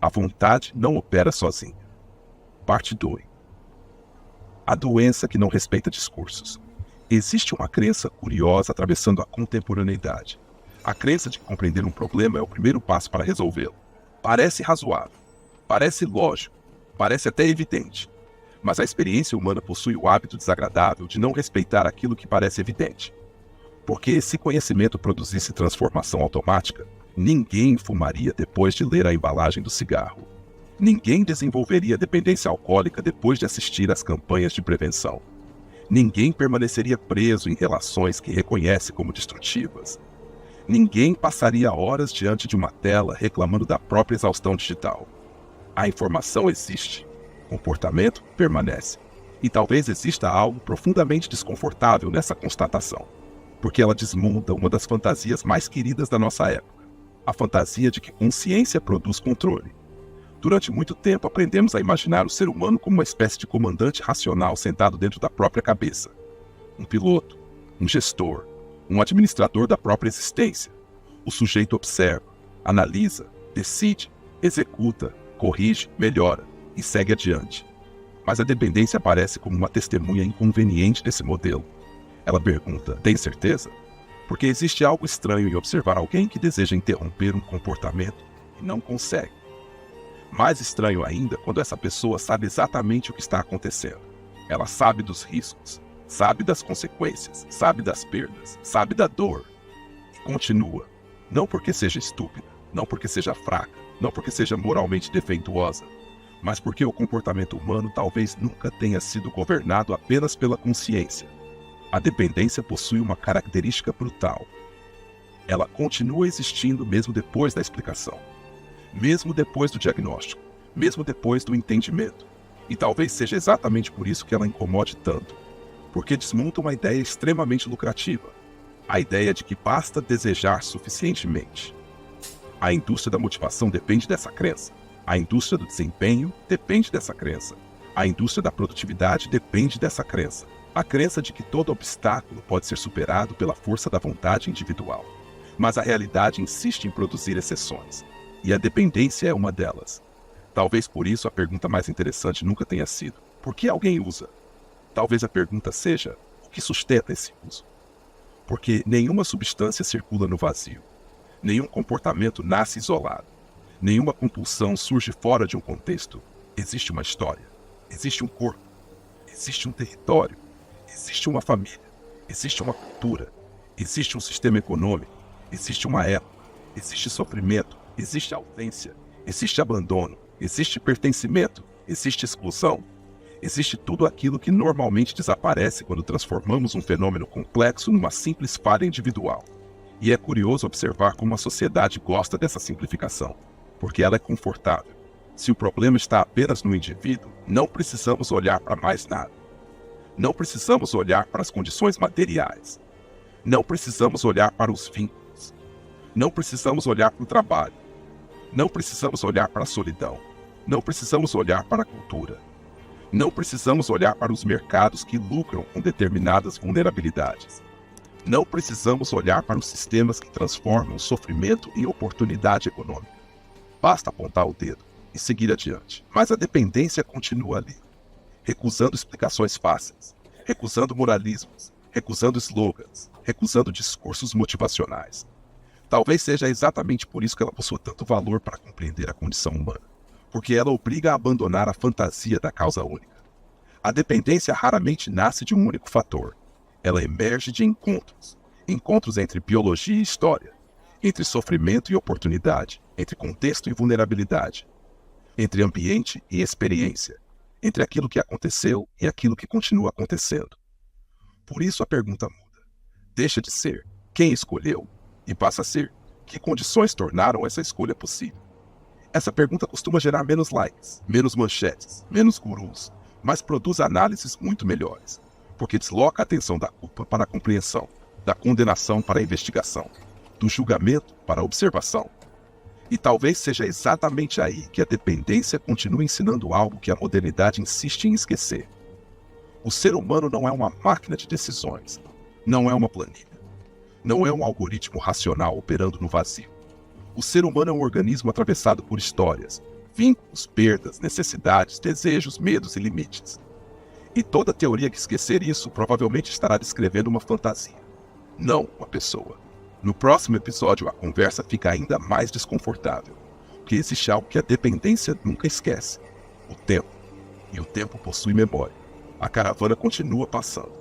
A vontade não opera sozinha. Parte 2. A doença que não respeita discursos. Existe uma crença curiosa atravessando a contemporaneidade. A crença de que compreender um problema é o primeiro passo para resolvê-lo. Parece razoável, parece lógico, parece até evidente. Mas a experiência humana possui o hábito desagradável de não respeitar aquilo que parece evidente. Porque se conhecimento produzisse transformação automática, ninguém fumaria depois de ler a embalagem do cigarro. Ninguém desenvolveria dependência alcoólica depois de assistir às campanhas de prevenção. Ninguém permaneceria preso em relações que reconhece como destrutivas. Ninguém passaria horas diante de uma tela reclamando da própria exaustão digital. A informação existe, o comportamento permanece. E talvez exista algo profundamente desconfortável nessa constatação, porque ela desmonta uma das fantasias mais queridas da nossa época, a fantasia de que consciência produz controle. Durante muito tempo aprendemos a imaginar o ser humano como uma espécie de comandante racional sentado dentro da própria cabeça. Um piloto, um gestor, um administrador da própria existência. O sujeito observa, analisa, decide, executa, corrige, melhora e segue adiante. Mas a dependência aparece como uma testemunha inconveniente desse modelo. Ela pergunta, tem certeza? Porque existe algo estranho em observar alguém que deseja interromper um comportamento e não consegue. Mais estranho ainda quando essa pessoa sabe exatamente o que está acontecendo. Ela sabe dos riscos, sabe das consequências, sabe das perdas, sabe da dor. E continua, não porque seja estúpida, não porque seja fraca, não porque seja moralmente defeituosa, mas porque o comportamento humano talvez nunca tenha sido governado apenas pela consciência. A dependência possui uma característica brutal. Ela continua existindo mesmo depois da explicação. Mesmo depois do diagnóstico, mesmo depois do entendimento. E talvez seja exatamente por isso que ela incomode tanto, porque desmonta uma ideia extremamente lucrativa, a ideia de que basta desejar suficientemente. A indústria da motivação depende dessa crença, a indústria do desempenho depende dessa crença, a indústria da produtividade depende dessa crença, a crença de que todo obstáculo pode ser superado pela força da vontade individual. Mas a realidade insiste em produzir exceções. E a dependência é uma delas. Talvez por isso a pergunta mais interessante nunca tenha sido: por que alguém usa? Talvez a pergunta seja: o que sustenta esse uso? Porque nenhuma substância circula no vazio. Nenhum comportamento nasce isolado. Nenhuma compulsão surge fora de um contexto. Existe uma história. Existe um corpo. Existe um território. Existe uma família. Existe uma cultura. Existe um sistema econômico. Existe uma época. Existe sofrimento. Existe ausência, existe abandono, existe pertencimento, existe exclusão. Existe tudo aquilo que normalmente desaparece quando transformamos um fenômeno complexo numa simples falha individual. E é curioso observar como a sociedade gosta dessa simplificação, porque ela é confortável. Se o problema está apenas no indivíduo, não precisamos olhar para mais nada. Não precisamos olhar para as condições materiais. Não precisamos olhar para os vínculos. Não precisamos olhar para o trabalho. Não precisamos olhar para a solidão. Não precisamos olhar para a cultura. Não precisamos olhar para os mercados que lucram com determinadas vulnerabilidades. Não precisamos olhar para os sistemas que transformam o sofrimento em oportunidade econômica. Basta apontar o dedo e seguir adiante. Mas a dependência continua ali, recusando explicações fáceis, recusando moralismos, recusando slogans, recusando discursos motivacionais. Talvez seja exatamente por isso que ela possua tanto valor para compreender a condição humana, porque ela obriga a abandonar a fantasia da causa única. A dependência raramente nasce de um único fator. Ela emerge de encontros. Encontros entre biologia e história, entre sofrimento e oportunidade, entre contexto e vulnerabilidade, entre ambiente e experiência, entre aquilo que aconteceu e aquilo que continua acontecendo. Por isso a pergunta muda. Deixa de ser quem escolheu e passa a ser que condições tornaram essa escolha possível. Essa pergunta costuma gerar menos likes, menos manchetes, menos gurus, mas produz análises muito melhores, porque desloca a atenção da culpa para a compreensão, da condenação para a investigação, do julgamento para a observação. E talvez seja exatamente aí que a dependência continua ensinando algo que a modernidade insiste em esquecer. O ser humano não é uma máquina de decisões, não é uma planilha. Não é um algoritmo racional operando no vazio. O ser humano é um organismo atravessado por histórias, vínculos, perdas, necessidades, desejos, medos e limites. E toda teoria que esquecer isso provavelmente estará descrevendo uma fantasia, não uma pessoa. No próximo episódio, a conversa fica ainda mais desconfortável, porque existe algo que a dependência nunca esquece: o tempo. E o tempo possui memória. A caravana continua passando.